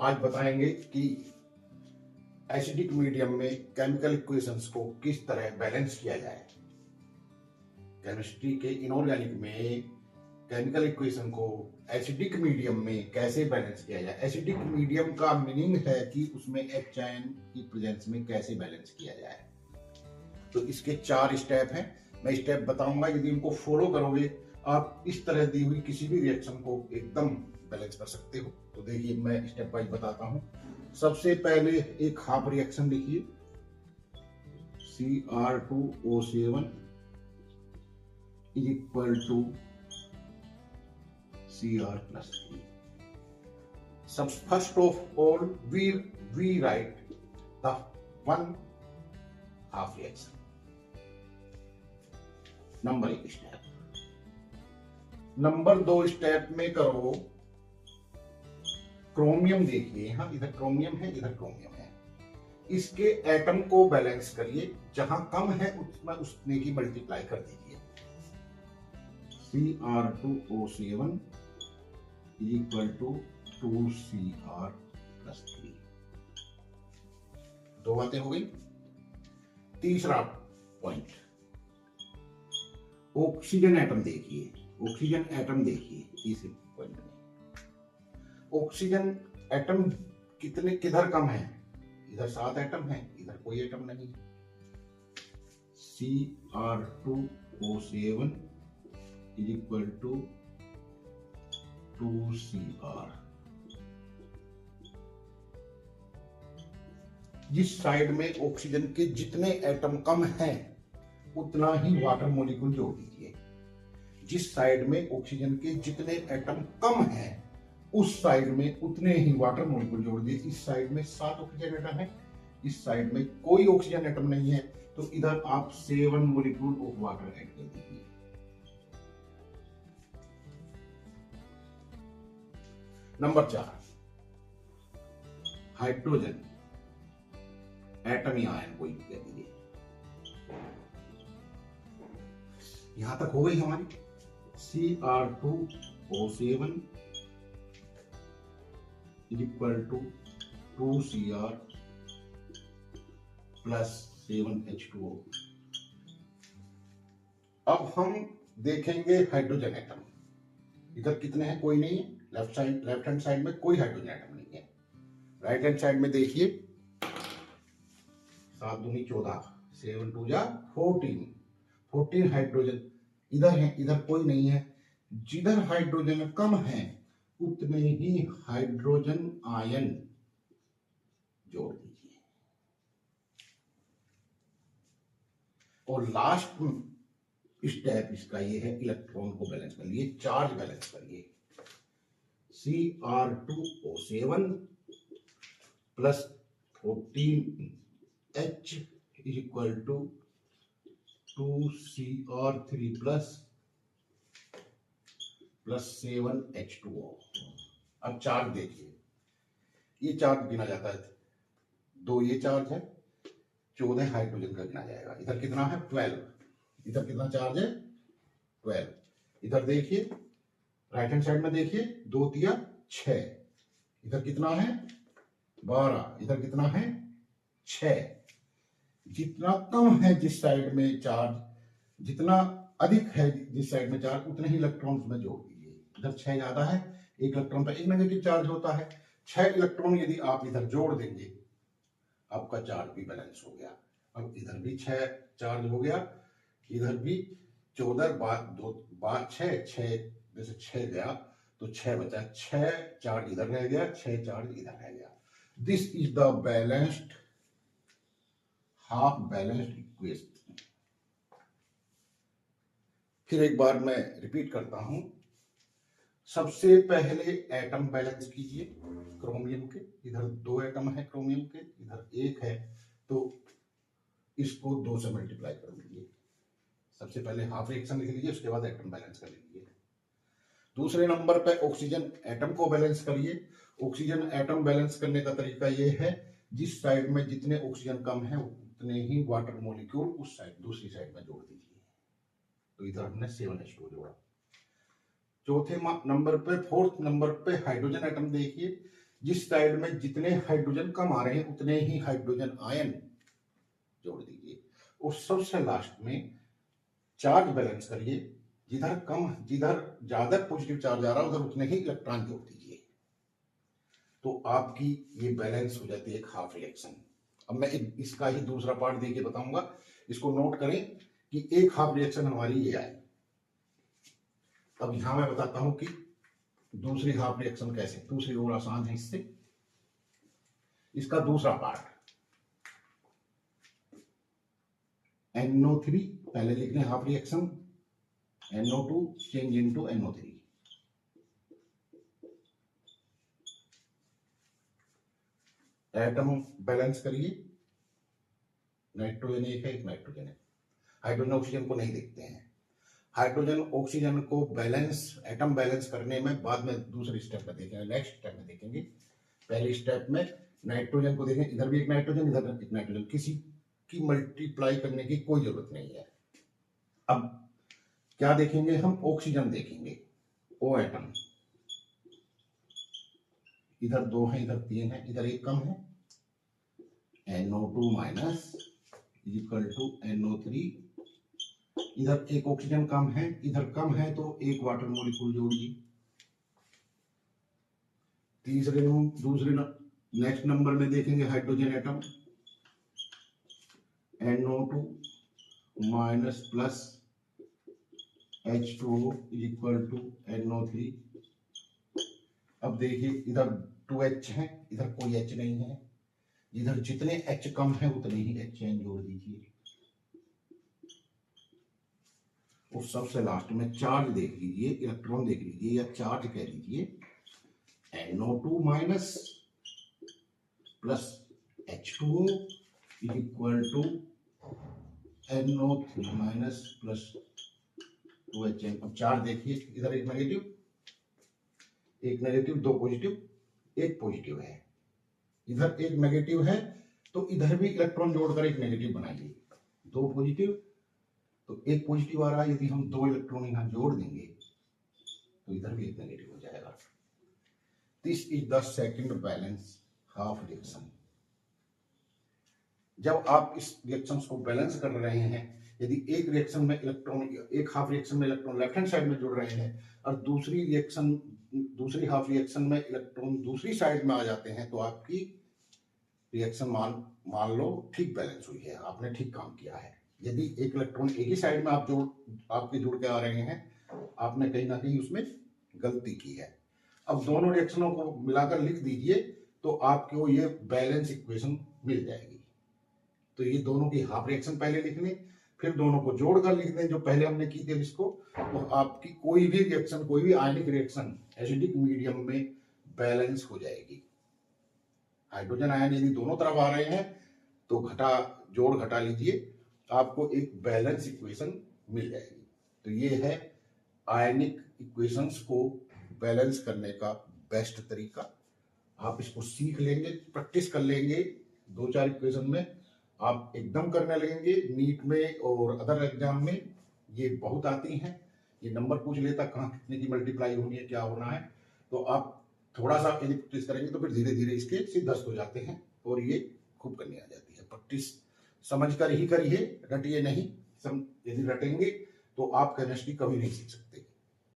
आज बताएंगे कि एसिडिक मीडियम में केमिकल इक्वेशंस को किस तरह बैलेंस किया जाए। केमिस्ट्री के इनऑर्गेनिक में केमिकल इक्वेशन को एसिडिक मीडियम में कैसे बैलेंस किया जाए। एसिडिक मीडियम का मीनिंग है कि उसमें HN की प्रेजेंस में कैसे बैलेंस किया जाए। तो इसके 4 स्टेप हैं, मैं स्टेप बताऊंगा। यदि इनको फॉलो करोगे आप इस तरह दी हुई किसी भी रिएक्शन को एकदम बैलेंस कर सकते हो। तो देखिए मैं स्टेप वाइज बताता हूं। सबसे पहले एक हाफ रिएक्शन लिखिए, Cr2O7 is equal to Cr+3. First of all, we write the one half reaction. Number 1 step. Number 2 step में करो क्रोमियम। देखिए हाँ, इधर क्रोमियम है, इधर क्रोमियम है। इसके एटम को बैलेंस करिए, जहां कम है उसमें उसने की मल्टीप्लाई कर दीजिए। Cr2O7 is equal to 2Cr+3। दो बातें हो गई। तीसरा पॉइंट, ऑक्सीजन एटम देखिए, ऑक्सीजन एटम देखिए। तीसरे पॉइंट में ऑक्सीजन एटम किधर कम है? इधर 7 एटम है, इधर कोई एटम नहीं। Cr2O7 is equal to 2Cr। जिस साइड में ऑक्सीजन के जितने एटम कम हैं उतना ही वाटर मॉलिक्यूल जोड़ दीजिए। जिस साइड में ऑक्सीजन के जितने एटम कम हैं उस साइड में उतने ही वाटर मॉलिक्यूल जोड़ दिए। इस साइड में 7 ऑक्सीजन एटम है, इस साइड में कोई ऑक्सीजन एटम नहीं है, तो इधर आप 7 मॉलिक्यूल ऑफ वाटर ऐड कर दीजिए। नंबर 4, हाइड्रोजन एटम या आयन कोई भी कह दीजिए। यहां तक हो गई हमारी। Cr2O7 is equal to 2Cr+7H2O। अब हम देखेंगे हाइड्रोजन एटम। इधर कितने हैं? कोई नहीं है। लेफ्ट हैंड साइड में कोई हाइड्रोजन एटम नहीं है। राइट हैंड साइड में देखिए, 7 दूनी 14, 7 2 जा 14 हाइड्रोजन इधर है, इधर कोई नहीं है। जिधर हाइड्रोजन कम है उतने ही हाइड्रोजन आयन जोड़ दीजिए। और लास्ट स्टेप इसका ये है, इलेक्ट्रॉन को बैलेंस करिए, चार्ज बैलेंस करिए। Cr2O7 plus 14H is equal to 2Cr3 plus 7H2O। अब चार्ज देखिए, ये चार्ज गिना जाता है, 2 ये चार्ज है, 14 हाइड्रोजन का गिना जाएगा। इधर कितना है? 12। इधर कितना चार्ज है? 12। इधर देखिए, राइट हैंड साइड में देखिए, 2 3 6। इधर कितना है? 12। इधर कितना है? 6। जितना कम है जिस साइड में चार्ज, जितना अधिक है जिस साइड में चार्ज, उतने ही इलेक्ट्रॉन में जोड़ दीजिए। इधर 6 ज्यादा है, एक इलेक्ट्रॉन पर एक नेगेटिव चार्ज होता है। 6 इलेक्ट्रॉन यदि आप इधर जोड़ देंगे, आपका चार्ज भी बैलेंस हो गया। अब इधर भी 6 चार्ज हो गया, इधर भी 14 बाद 6 में से 6 गया तो 6 बचा। 6 चार्ज इधर रह गया, 6 चार्ज इधर रह गया। This is the balanced half balanced equation. फिर एक बार मैं रिपीट करता हूं। सबसे पहले एटम बैलेंस कीजिए क्रोमियम के। इधर 2 एटम है क्रोमियम के, इधर 1 है, तो इसको 2 से मल्टीप्लाई कर दीजिए। सबसे पहले हाफ रिएक्शन लिख लीजिए, उसके बाद एटम बैलेंस कर लीजिए। दूसरे नंबर पे ऑक्सीजन एटम को बैलेंस करिए। ऑक्सीजन एटम बैलेंस करने का तरीका ये है, जिस साइड में जितने ऑक्सीजन कम है उतने ही वाटर मॉलिक्यूल उस साइड दूसरी साइड में जोड़ दीजिए। तो इधर हमने 7H2 जोड़ा। चौथे नंबर पे, 4th नंबर पे हाइड्रोजन एटम देखिए। जिस साइड में जितने हाइड्रोजन कम आ रहे हैं उतने ही हाइड्रोजन आयन जोड़ दीजिए, और सबसे लास्ट में चार्ज बैलेंस करिए, जिधर ज्यादा पॉजिटिव चार्ज आ रहा है उधर उतने ही इलेक्ट्रॉन जोड़ दीजिए, तो आपकी ये बैलेंस हो जाती है एक हाफ रिएक्शन। अब मैं इसका ही दूसरा पार्ट देके बताऊंगा, इसको नोट करें कि एक हाफ रिएक्शन हमारी ये आई। अब यहां मैं बताता हूं कि दूसरी हाफ रिएक्शन कैसे, दूसरी और आसान है इससे। इसका दूसरा पार्ट NO3 पहले लिख लें half reaction, NO2 change into NO3। Atom balance करिए, नाइट्रोजन एक है, एक नाइट्रोजन है। हाइड्रोजन ऑक्सीजन को नहीं देखते हैं, हाइड्रोजन ऑक्सीजन को बैलेंस, एटम बैलेंस करने में बाद में दूसरे स्टेप में देखेंगे, नेक्स्ट स्टेप में देखेंगे। पहले स्टेप में नाइट्रोजन को देखें, इधर भी एक नाइट्रोजन, इधर एक नाइट्रोजन, किसी की मल्टीप्लाई करने की कोई जरूरत नहीं है। अब क्या देखेंगे हम, ऑक्सीजन देखेंगे, ओ एटम, इधर 2 है, इधर 3 है, इधर एक कम है, NO2 minus equal to NO3, इधर एक ऑक्सीजन कम है, इधर कम है, तो एक वाटर मॉलिक्यूल जोड़िए। दूसरे नेक्स्ट नंबर में देखेंगे hydrogen atom, NO2 minus plus H2O equal to NO3। अब देखिए इधर 2H है, इधर कोई H नहीं है, इधर जितने H कम है उतने ही HN जोड़ दीजिए। और सबसे लास्ट में चार्ज देख लीजिए, इलेक्ट्रॉन देख लीजिए या चार्ज कह लीजिए, NO2 minus plus H2O equal to NO3 minus plus 2HN। अब चार्ज देखिए, इधर एक नेगेटिव, 2 पॉजिटिव, एक पॉजिटिव है, इधर एक नेगेटिव है, तो इधर भी इलेक्ट्रॉन जोड़कर एक नेगेटिव बनाइए। 2 पॉजिटिव तो एक पॉजिटिव आ रहा है, यदि हम 2 इलेक्ट्रॉन यहां जोड़ देंगे तो इधर भी एक नेगेटिव हो जाएगा। This is the second balance half reaction. जब आप इस रिएक्शंस को बैलेंस कर रहे हैं, यदि एक रिएक्शन में इलेक्ट्रॉन, एक हाफ रिएक्शन में इलेक्ट्रॉन लेफ्ट हैंड साइड में जुड़ रहे हैं और दूसरी हाफ रिएक्शन में इलेक्ट्रॉन दूसरी साइड में आ जाते हैं, तो आपकी रिएक्शन मान लो ठीक बैलेंस हुई है, आपने ठीक काम किया है। यदि एक इलेक्ट्रॉन एक ही साइड में आपके जुड़ के आ रहे हैं, आपने कहीं ना कहीं उसमें गलती की है। अब दोनों रिएक्शनों को मिलाकर लिख दीजिए, तो आपको ये बैलेंस इक्वेशन मिल जाएगी। तो ये दोनों की हाफ रिएक्शन पहले लिख लें, फिर दोनों को जोड़कर लिख दें जो पहले हमने की थी इसको, तो आपकी कोई भी रिएक्शन, कोई भी आयनिक रिएक्शन एसिडिक मीडियम में बैलेंस हो जाएगी। हाइड्रोजन आयन यदि दोनों तरफ आ रहे हैं तो जोड़ घटा लीजिए, आपको एक बैलेंस इक्वेशन मिल जाएगी। तो ये है आयनिक इक्वेशंस को बैलेंस करने का बेस्ट तरीका। आप इसको सीख लेंगे, प्रैक्टिस कर लेंगे, 2-4 इक्वेशन में आप एकदम करने लगेंगे। नीट में और अदर एग्जाम में ये बहुत आती हैं, ये नंबर पूछ लेता कहाँ कितने की मल्टीप्लाई होनी है, क्या होना है, तो आप थोड़ा सा यदि प्रैक्टिस करेंगे तो फिर धीरे धीरे इसके सिद्धस्त हो जाते हैं और ये खूब करनी आ जाती है। प्रैक्टिस समझ कर ही करिए, रटिए नहीं। यदि रटेंगे तो आप केमिस्ट्री कभी नहीं सीख सकते।